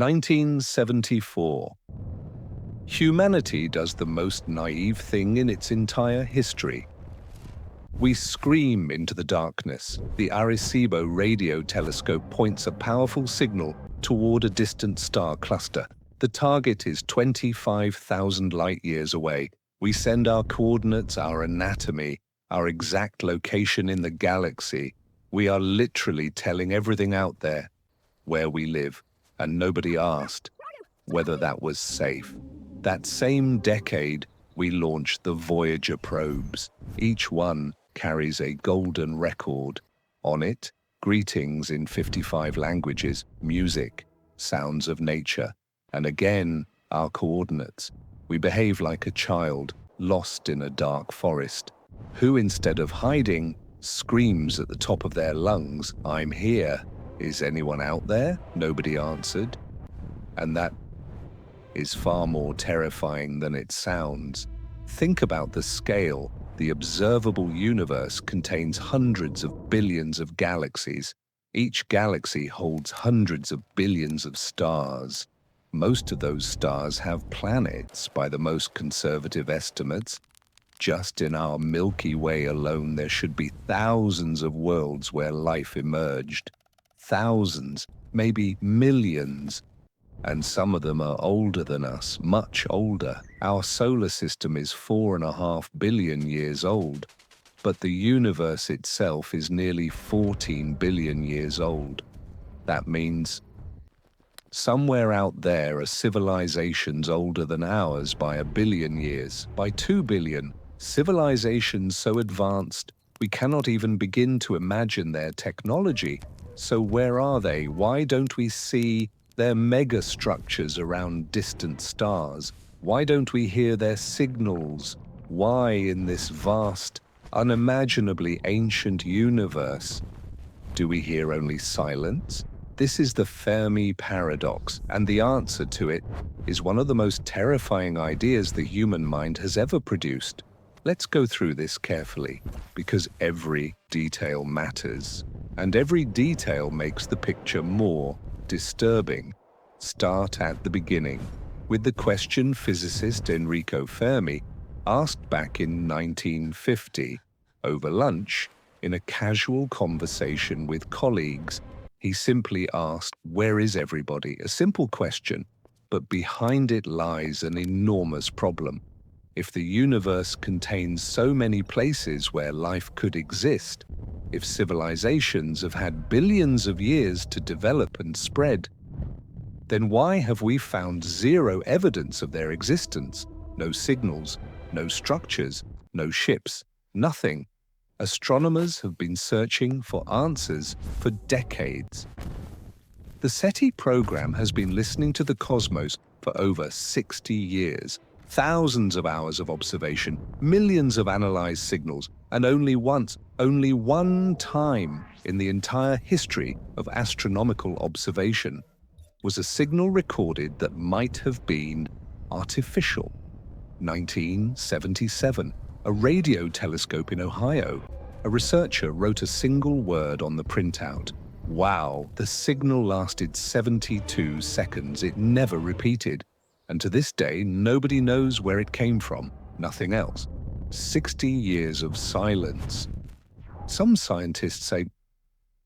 1974. Humanity does the most naive thing in its entire history. We scream into the darkness. The Arecibo radio telescope points a powerful signal toward a distant star cluster. The target is 25,000 light-years away. We send our coordinates, our anatomy, our exact location in the galaxy. We are literally telling everything out there where we live, and nobody asked whether that was safe. That same decade, we launched the Voyager probes. Each one carries a golden record. On it, greetings in 55 languages, music, sounds of nature, and again, our coordinates. We behave like a child lost in a dark forest, who instead of hiding, screams at the top of their lungs, "I'm here. Is anyone out there?" Nobody answered. And that is far more terrifying than it sounds. Think about the scale. The observable universe contains hundreds of billions of galaxies. Each galaxy holds hundreds of billions of stars. Most of those stars have planets by the most conservative estimates. Just in our Milky Way alone, there should be thousands of worlds where life emerged. Thousands, maybe millions. And some of them are older than us, much older. Our solar system is 4.5 billion years old, but the universe itself is nearly 14 billion years old. That means somewhere out there are civilizations older than ours by 1 billion years, by 2 billion, civilizations so advanced we cannot even begin to imagine their technology. So where are they? Why don't we see their megastructures around distant stars? Why don't we hear their signals? Why in this vast, unimaginably ancient universe do we hear only silence? This is the Fermi Paradox, and the answer to it is one of the most terrifying ideas the human mind has ever produced. Let's go through this carefully, because every detail matters, and every detail makes the picture more disturbing. Start at the beginning, with the question physicist Enrico Fermi asked back in 1950, over lunch, in a casual conversation with colleagues. He simply asked, "Where is everybody?" A simple question, but behind it lies an enormous problem. If the universe contains so many places where life could exist, if civilizations have had billions of years to develop and spread, then why have we found zero evidence of their existence? No signals, no structures, no ships, nothing. Astronomers have been searching for answers for decades. The SETI program has been listening to the cosmos for over 60 years. Thousands of hours of observation, millions of analyzed signals, and only one time in the entire history of astronomical observation was a signal recorded that might have been artificial. 1977, a radio telescope in Ohio. A researcher wrote a single word on the printout. Wow, the signal lasted 72 seconds. It never repeated. And to this day, nobody knows where it came from. Nothing else. 60 years of silence. Some scientists say,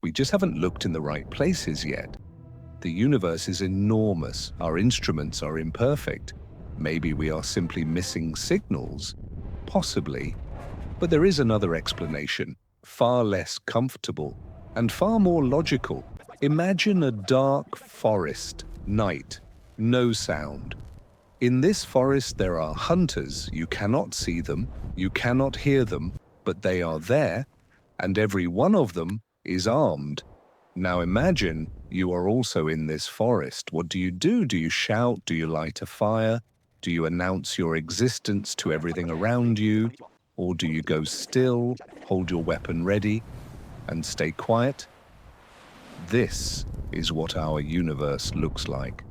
we just haven't looked in the right places yet. The universe is enormous. Our instruments are imperfect. Maybe we are simply missing signals. Possibly. But there is another explanation, far less comfortable and far more logical. Imagine a dark forest, night, no sound. In this forest there are hunters. You cannot see them, you cannot hear them, but they are there, and every one of them is armed. Now imagine you are also in this forest. What do? Do you shout? Do you light a fire? Do you announce your existence to everything around you? Or do you go still, hold your weapon ready, and stay quiet? This is what our universe looks like,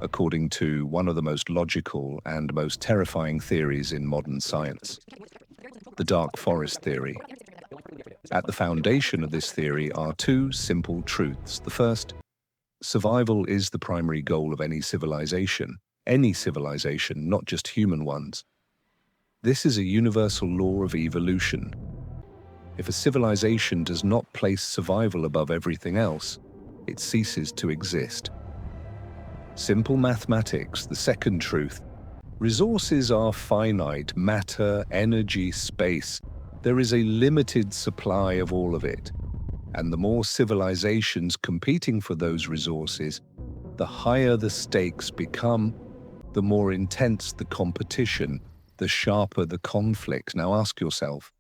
according to one of the most logical and most terrifying theories in modern science, the dark forest theory. At the foundation of this theory are two simple truths. The first, survival is the primary goal of any civilization, not just human ones. This is a universal law of evolution. If a civilization does not place survival above everything else, it ceases to exist. Simple mathematics, the second truth. Resources are finite: matter, energy, space. There is a limited supply of all of it. And the more civilizations competing for those resources, the higher the stakes become, the more intense the competition, the sharper the conflict. Now ask yourself,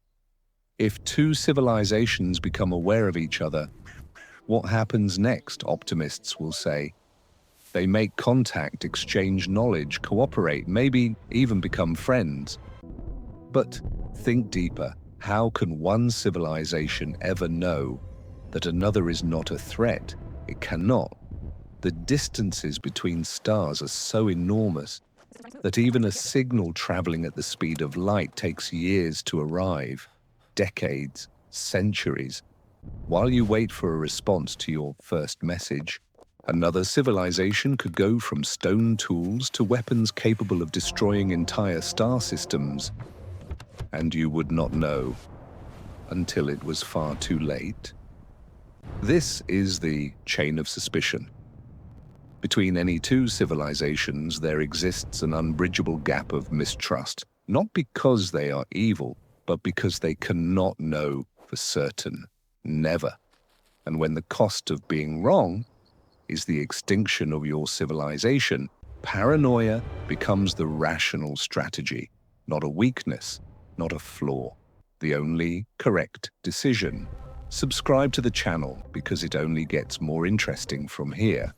if two civilizations become aware of each other, what happens next? Optimists will say. They make contact, exchange knowledge, cooperate, maybe even become friends. But think deeper. How can one civilization ever know that another is not a threat? It cannot. The distances between stars are so enormous that even a signal traveling at the speed of light takes years to arrive, decades, centuries. While you wait for a response to your first message, another civilization could go from stone tools to weapons capable of destroying entire star systems, and you would not know until it was far too late. This is the chain of suspicion. Between any two civilizations, there exists an unbridgeable gap of mistrust, not because they are evil, but because they cannot know for certain. Never. And when the cost of being wrong is the extinction of your civilization, paranoia becomes the rational strategy, not a weakness, not a flaw, the only correct decision. Subscribe to the channel because it only gets more interesting from here.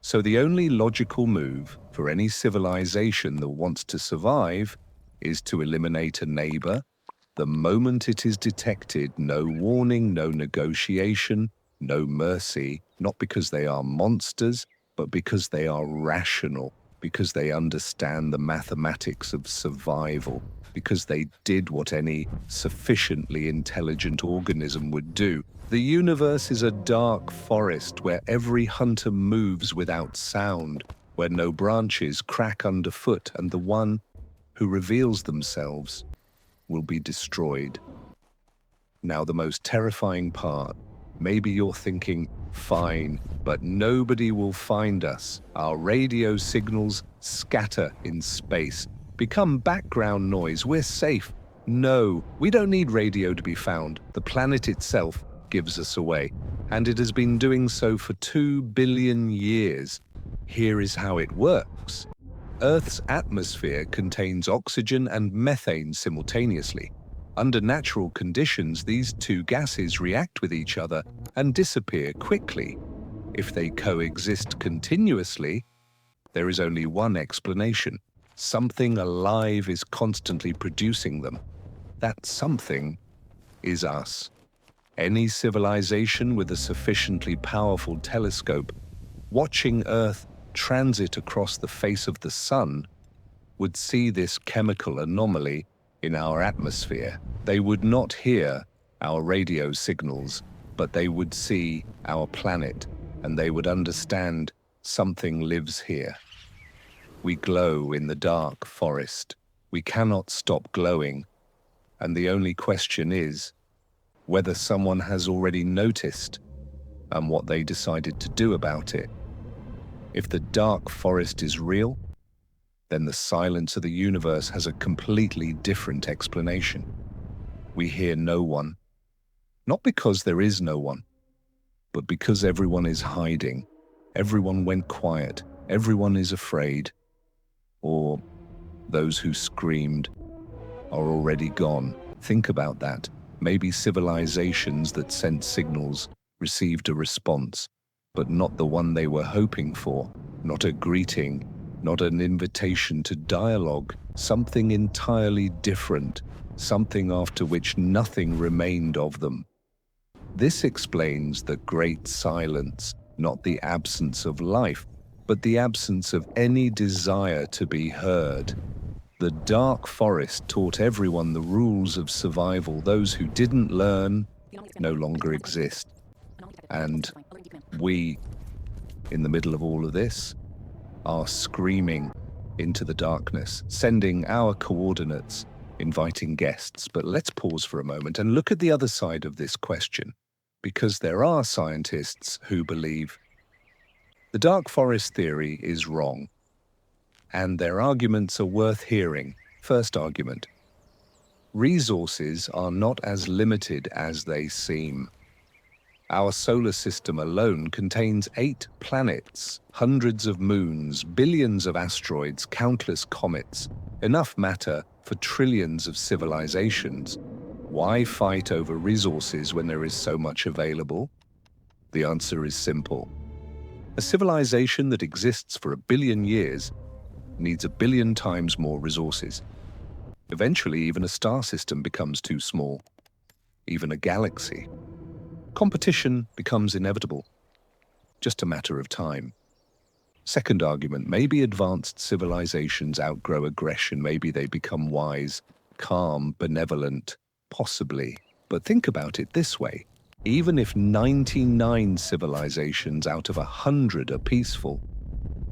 So the only logical move for any civilization that wants to survive is to eliminate a neighbor the moment it is detected. No warning, no negotiation, no mercy, not because they are monsters, but because they are rational, because they understand the mathematics of survival, because they did what any sufficiently intelligent organism would do. The universe is a dark forest where every hunter moves without sound, where no branches crack underfoot, and the one who reveals themselves will be destroyed. Now, the most terrifying part. Maybe you're thinking, fine, but nobody will find us. Our radio signals scatter in space, become background noise. We're safe. No, we don't need radio to be found. The planet itself gives us away, and it has been doing so for 2 billion years. Here is how it works. Earth's atmosphere contains oxygen and methane simultaneously. Under natural conditions, these two gases react with each other and disappear quickly. If they coexist continuously, there is only one explanation. Something alive is constantly producing them. That something is us. Any civilization with a sufficiently powerful telescope, watching Earth transit across the face of the sun, would see this chemical anomaly in our atmosphere. They would not hear our radio signals, but they would see our planet, and they would understand something lives here. We glow in the dark forest. We cannot stop glowing, and the only question is whether someone has already noticed and what they decided to do about it. If the dark forest is real, then the silence of the universe has a completely different explanation. We hear no one, not because there is no one, but because everyone is hiding. Everyone went quiet. Everyone is afraid. Or those who screamed are already gone. Think about that. Maybe civilizations that sent signals received a response, but not the one they were hoping for. Not a greeting, not an invitation to dialogue, something entirely different, something after which nothing remained of them. This explains the great silence, not the absence of life, but the absence of any desire to be heard. The dark forest taught everyone the rules of survival. Those who didn't learn no longer exist. And we in the middle of all of this are screaming into the darkness, sending our coordinates, inviting guests. But let's pause for a moment and look at the other side of this question, because there are scientists who believe the dark forest theory is wrong, and their arguments are worth hearing. First argument: resources are not as limited as they seem. Our solar system alone contains 8 planets, hundreds of moons, billions of asteroids, countless comets, enough matter for trillions of civilizations. Why fight over resources when there is so much available? The answer is simple. A civilization that exists for 1 billion years needs 1 billion times more resources. Eventually, even a star system becomes too small, even a galaxy. Competition becomes inevitable, just a matter of time. Second argument: maybe advanced civilizations outgrow aggression, maybe they become wise, calm, benevolent, possibly. But think about it this way: even if 99 civilizations out of 100 are peaceful,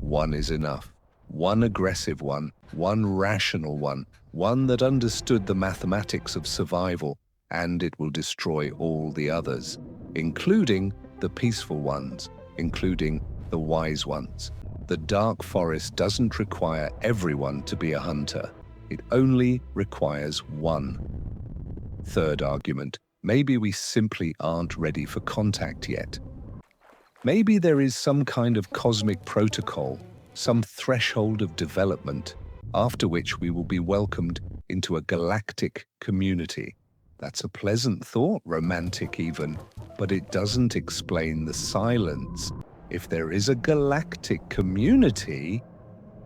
one is enough. One aggressive one rational one that understood the mathematics of survival, and it will destroy all the others, including the peaceful ones, including the wise ones. The dark forest doesn't require everyone to be a hunter. It only requires one. Third argument: maybe we simply aren't ready for contact yet. Maybe there is some kind of cosmic protocol, some threshold of development, after which we will be welcomed into a galactic community. That's a pleasant thought, romantic even, but it doesn't explain the silence. If there is a galactic community,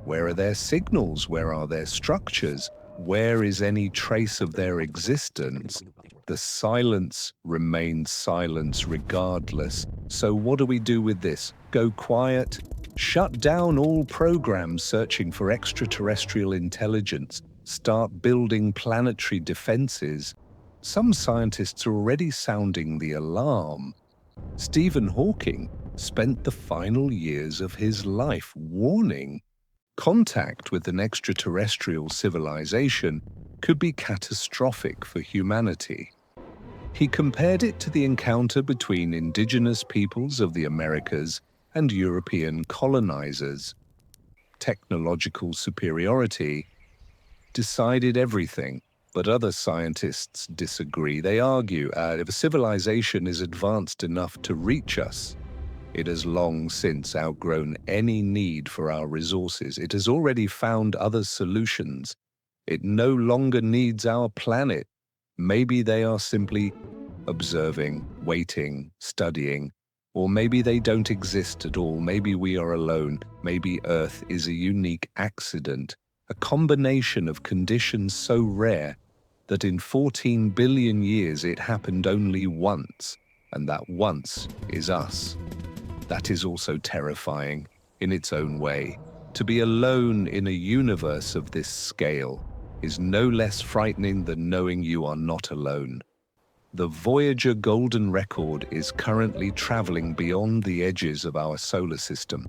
where are their signals? Where are their structures? Where is any trace of their existence? The silence remains silence regardless. So what do we do with this? Go quiet? Shut down all programs searching for extraterrestrial intelligence? Start building planetary defenses? Some scientists are already sounding the alarm. Stephen Hawking spent the final years of his life warning contact with an extraterrestrial civilization could be catastrophic for humanity. He compared it to the encounter between indigenous peoples of the Americas and European colonizers. Technological superiority decided everything, but other scientists disagree. They argue if a civilization is advanced enough to reach us, it has long since outgrown any need for our resources. It has already found other solutions. It no longer needs our planet. Maybe they are simply observing, waiting, studying, or maybe they don't exist at all. Maybe we are alone. Maybe Earth is a unique accident, a combination of conditions so rare that in 14 billion years it happened only once, and that once is us. That is also terrifying in its own way. To be alone in a universe of this scale is no less frightening than knowing you are not alone. The Voyager golden record is currently traveling beyond the edges of our solar system.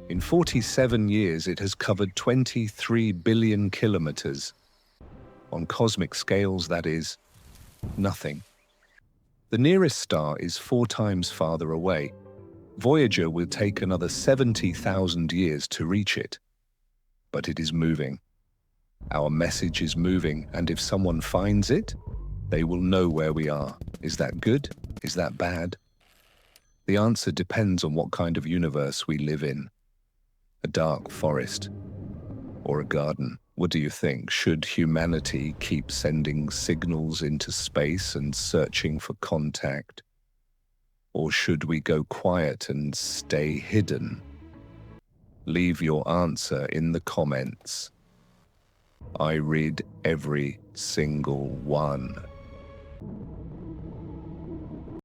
In 47 years, it has covered 23 billion kilometers. On cosmic scales, that is nothing. The nearest star is 4 times farther away. Voyager will take another 70,000 years to reach it. But it is moving. Our message is moving, and if someone finds it, they will know where we are. Is that good? Is that bad? The answer depends on what kind of universe we live in. A dark forest or a garden. What do you think? Should humanity keep sending signals into space and searching for contact? Or should we go quiet and stay hidden? Leave your answer in the comments. I read every single one.